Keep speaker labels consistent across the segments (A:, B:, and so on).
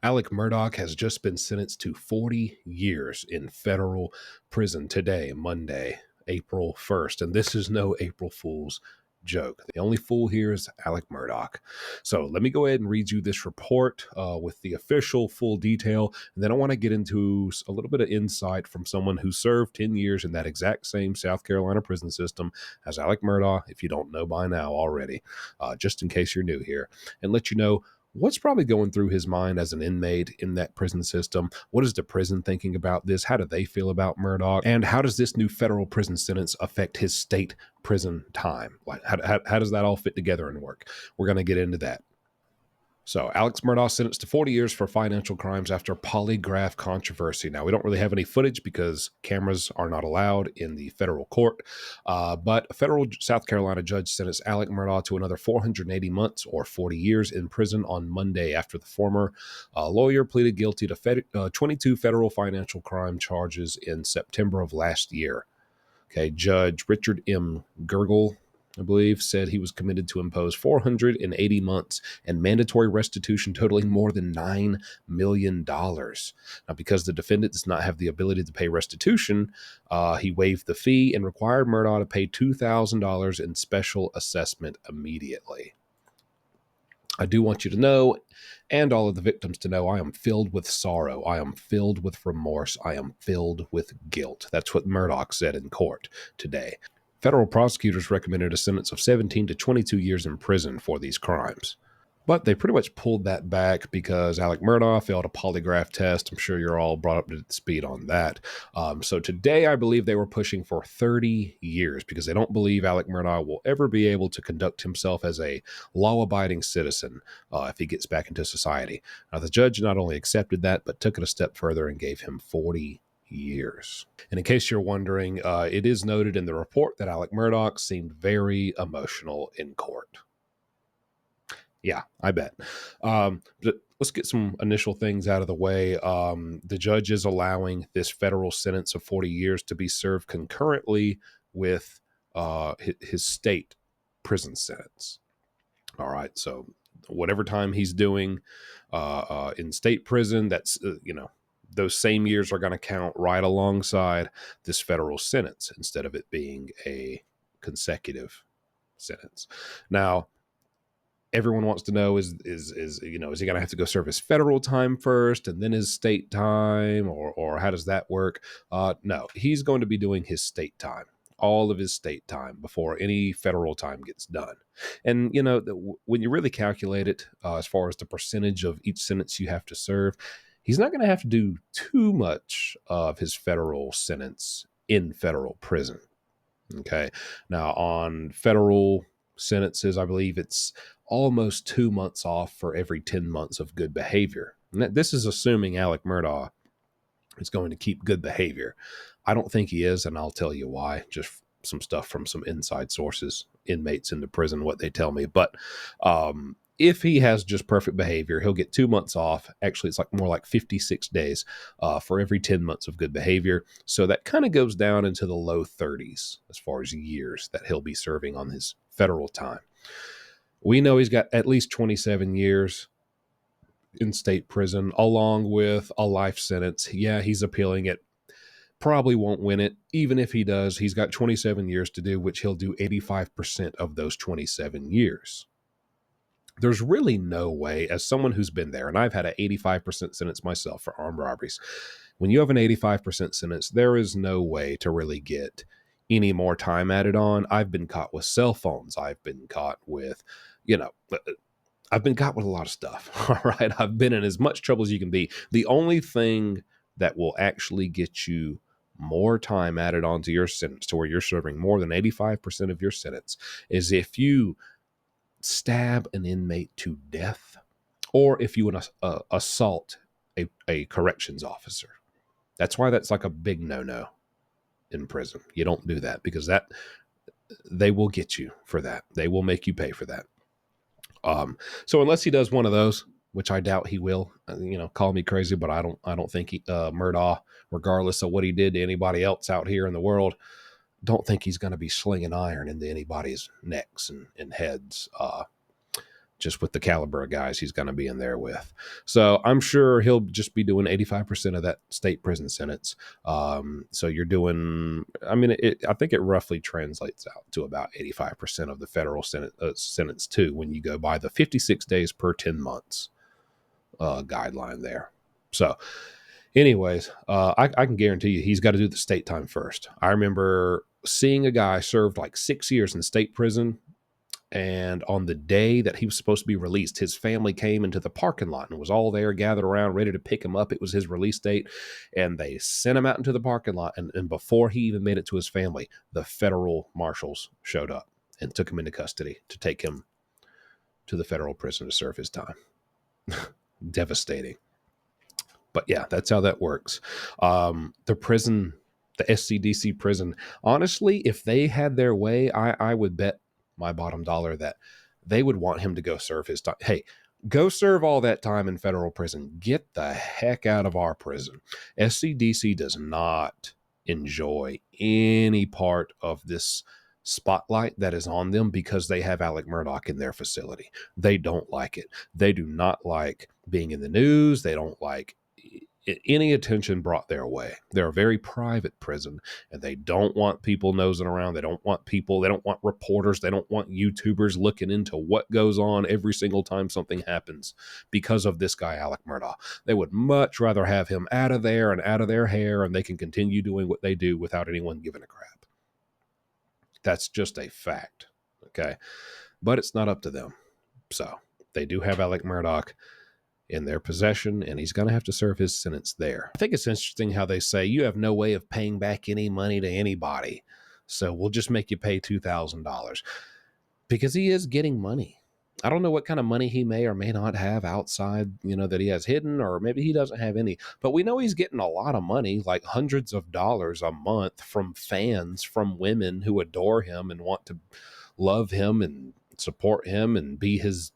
A: Alec Murdaugh has just been sentenced to 40 years in federal prison today, Monday, April 1st. And this is no April Fool's joke. The only fool here is Alec Murdaugh. So let me go ahead and read you this report with the official full detail. And then I want to get into a little bit of insight from someone who served 10 years in that exact same South Carolina prison system as Alec Murdaugh, if you don't know by now already, just in case you're new here, and let you know what's probably going through his mind as an inmate in that prison system. What is the prison thinking about this? How do they feel about Murdaugh? And how does this new federal prison sentence affect his state prison time? Like, how does that all fit together and work? We're going to get into that. So Alex Murdaugh sentenced to 40 years for financial crimes after polygraph controversy. Now, we don't really have any footage because cameras are not allowed in the federal court, but a federal South Carolina judge sentenced Alec Murdaugh to another 480 months or 40 years in prison on Monday after the former lawyer pleaded guilty to 22 federal financial crime charges in September of last year. Okay, Judge Richard M. Gergel, I believe, said he was committed to impose 480 months and mandatory restitution totaling more than $9 million. Now, because the defendant does not have the ability to pay restitution, he waived the fee and required Murdaugh to pay $2,000 in special assessment immediately. I do want you to know, and all of the victims to know, I am filled with sorrow. I am filled with remorse. I am filled with guilt. That's what Murdaugh said in court today. Federal prosecutors recommended a sentence of 17 to 22 years in prison for these crimes. But they pretty much pulled that back because Alec Murdaugh failed a polygraph test. I'm sure you're all brought up to speed on that. So today, I believe they were pushing for 30 years because they don't believe Alec Murdaugh will ever be able to conduct himself as a law-abiding citizen if he gets back into society. Now, the judge not only accepted that, but took it a step further and gave him 40 years. And in case you're wondering, it is noted in the report that Alec Murdaugh seemed very emotional in court. Yeah, I bet. Let's get some initial things out of the way. The judge is allowing this federal sentence of 40 years to be served concurrently with his state prison sentence. All right, so whatever time he's doing in state prison, that's, those same years are going to count right alongside this federal sentence instead of it being a consecutive sentence. Now, everyone wants to know is he going to have to go serve his federal time first and then his state time, or how does that work? No, he's going to be doing his state time, all of his state time before any federal time gets done. And when you really calculate it, as far as the percentage of each sentence you have to serve, he's not going to have to do too much of his federal sentence in federal prison. Okay, now on federal sentences, I believe it's almost 2 months off for every 10 months of good behavior. And this is assuming Alec Murdaugh is going to keep good behavior. I don't think he is, and I'll tell you why. Just some stuff from some inside sources, inmates in the prison, what they tell me. But if he has just perfect behavior, he'll get 2 months off. Actually, it's more like 56 days for every 10 months of good behavior. So that kind of goes down into the low 30s as far as years that he'll be serving on his federal time. We know he's got at least 27 years in state prison, along with a life sentence. Yeah, he's appealing it. Probably won't win it. Even if he does, he's got 27 years to do, which he'll do 85% of those 27 years. There's really no way, as someone who's been there, and I've had an 85% sentence myself for armed robberies. When you have an 85% sentence, there is no way to really get any more time added on. I've been caught with cell phones. I've been caught with, I've been caught with a lot of stuff. All right. I've been in as much trouble as you can be. The only thing that will actually get you more time added onto your sentence to where you're serving more than 85% of your sentence is if you stab an inmate to death, or if you assault a corrections officer. That's why that's like a big no-no in prison. You don't do that because that they will get you for that. They will make you pay for that. So unless he does one of those, which I doubt he will, call me crazy, but I don't think Murdaugh, regardless of what he did to anybody else out here in the world, don't think he's going to be slinging iron into anybody's necks and heads. just with the caliber of guys he's going to be in there with. So I'm sure he'll just be doing 85% of that state prison sentence. So you're doing, I mean, I think it roughly translates out to about 85% of the federal sentence too, when you go by the 56 days per 10 months guideline there. So anyways, I can guarantee you he's got to do the state time first. I remember seeing a guy served like 6 years in state prison, and on the day that he was supposed to be released, his family came into the parking lot and was all there gathered around ready to pick him up. It was his release date, and they sent him out into the parking lot. And before he even made it to his family, the federal marshals showed up and took him into custody to take him to the federal prison to serve his time. Devastating. But yeah, that's how that works. The prison, the SCDC prison, honestly, if they had their way, I would bet my bottom dollar that they would want him to go serve his time. Hey, go serve all that time in federal prison. Get the heck out of our prison. SCDC does not enjoy any part of this spotlight that is on them because they have Alec Murdaugh in their facility. They don't like it. They do not like being in the news. They don't like any attention brought their way. They're a very private prison, and they don't want people nosing around. They don't want reporters. They don't want YouTubers looking into what goes on every single time something happens because of this guy, Alec Murdaugh. They would much rather have him out of there and out of their hair, and they can continue doing what they do without anyone giving a crap. That's just a fact. Okay. But it's not up to them. So they do have Alec Murdaugh in their possession, and he's going to have to serve his sentence there. I think it's interesting how they say you have no way of paying back any money to anybody, so we'll just make you pay $2,000 because he is getting money. I don't know what kind of money he may or may not have outside, that he has hidden, or maybe he doesn't have any, but we know he's getting a lot of money, like hundreds of dollars a month from fans, from women who adore him and want to love him and support him and be his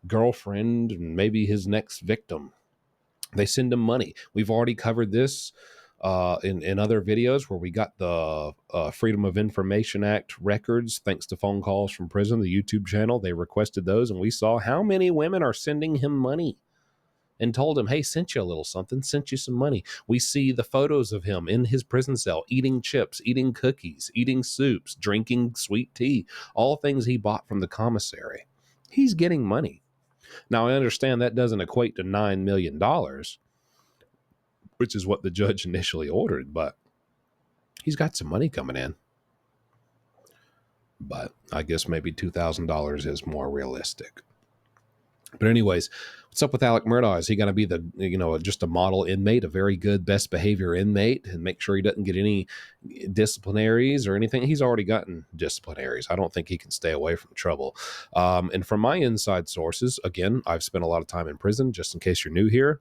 A: girlfriend and maybe his next victim. They send him money. We've already covered this in other videos where we got the Freedom of Information Act records thanks to phone calls from prison, the YouTube channel. They requested those, and we saw how many women are sending him money and told him, hey, sent you a little something, sent you some money. We see the photos of him in his prison cell eating chips, eating cookies, eating soups, drinking sweet tea, all things he bought from the commissary. He's getting money. Now, I understand that doesn't equate to $9 million, which is what the judge initially ordered, but he's got some money coming in. But I guess maybe $2,000 is more realistic. But anyways, what's up with Alec Murdaugh? Is he going to be just a model inmate, a very good best behavior inmate, and make sure he doesn't get any disciplinaries or anything? He's already gotten disciplinaries. I don't think he can stay away from trouble. And from my inside sources, again, I've spent a lot of time in prison, just in case you're new here,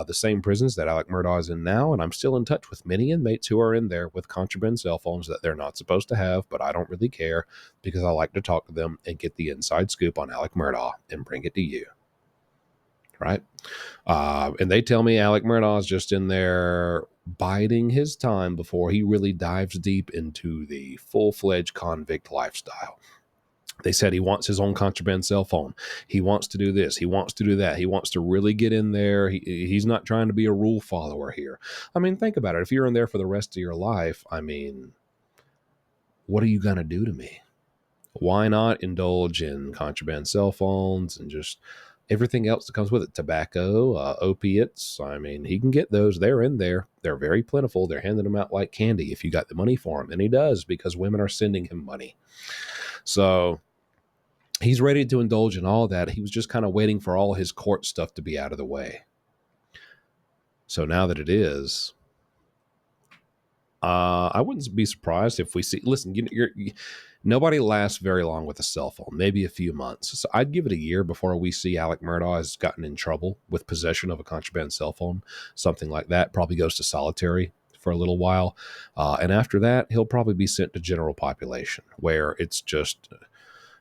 A: the same prisons that Alec Murdaugh is in now, and I'm still in touch with many inmates who are in there with contraband cell phones that they're not supposed to have, but I don't really care because I like to talk to them and get the inside scoop on Alec Murdaugh and bring it to you. Right. And they tell me Alec Murdaugh is just in there biding his time before he really dives deep into the full-fledged convict lifestyle. They said he wants his own contraband cell phone. He wants to do this. He wants to do that. He wants to really get in there. He's not trying to be a rule follower here. I mean, think about it. If you're in there for the rest of your life, I mean, what are you going to do to me? Why not indulge in contraband cell phones and just everything else that comes with it? Tobacco, opiates. I mean, he can get those. They're in there. They're very plentiful. They're handing them out like candy if you got the money for them. And he does, because women are sending him money. So he's ready to indulge in all that. He was just kind of waiting for all his court stuff to be out of the way. So now that it is, I wouldn't be surprised if we see, listen, nobody lasts very long with a cell phone, maybe a few months. So I'd give it a year before we see Alec Murdaugh has gotten in trouble with possession of a contraband cell phone, something like that. Probably goes to solitary for a little while. And after that, he'll probably be sent to general population, where it's just,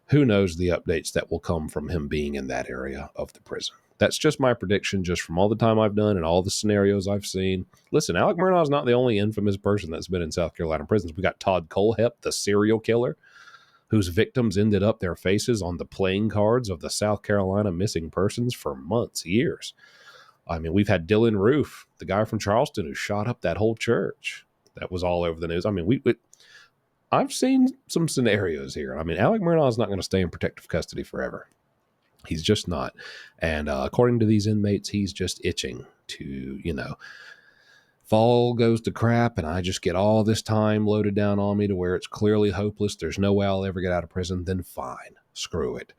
A: who knows the updates that will come from him being in that area of the prison. That's just my prediction, just from all the time I've done and all the scenarios I've seen. Listen, Alec Murdaugh is not the only infamous person that's been in South Carolina prisons. We got Todd Colehep, the serial killer. whose victims ended up their faces on the playing cards of the South Carolina missing persons for months, years. I mean, we've had Dylan Roof, the guy from Charleston who shot up that whole church. That was all over the news. I mean, I've seen some scenarios here. I mean, Alec Murdaugh is not going to stay in protective custody forever. He's just not. And according to these inmates, he's just itching to, fall goes to crap and I just get all this time loaded down on me to where it's clearly hopeless. There's no way I'll ever get out of prison. Then fine. Screw it.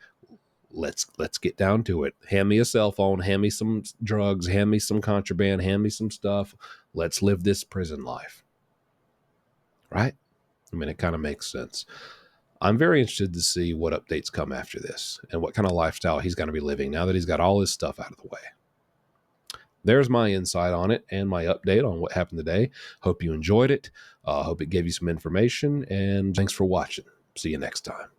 A: Let's get down to it. Hand me a cell phone, hand me some drugs, hand me some contraband, hand me some stuff. Let's live this prison life. Right? I mean, it kind of makes sense. I'm very interested to see what updates come after this and what kind of lifestyle he's going to be living now that he's got all his stuff out of the way. There's my insight on it and my update on what happened today. Hope you enjoyed it. Hope it gave you some information, and thanks for watching. See you next time.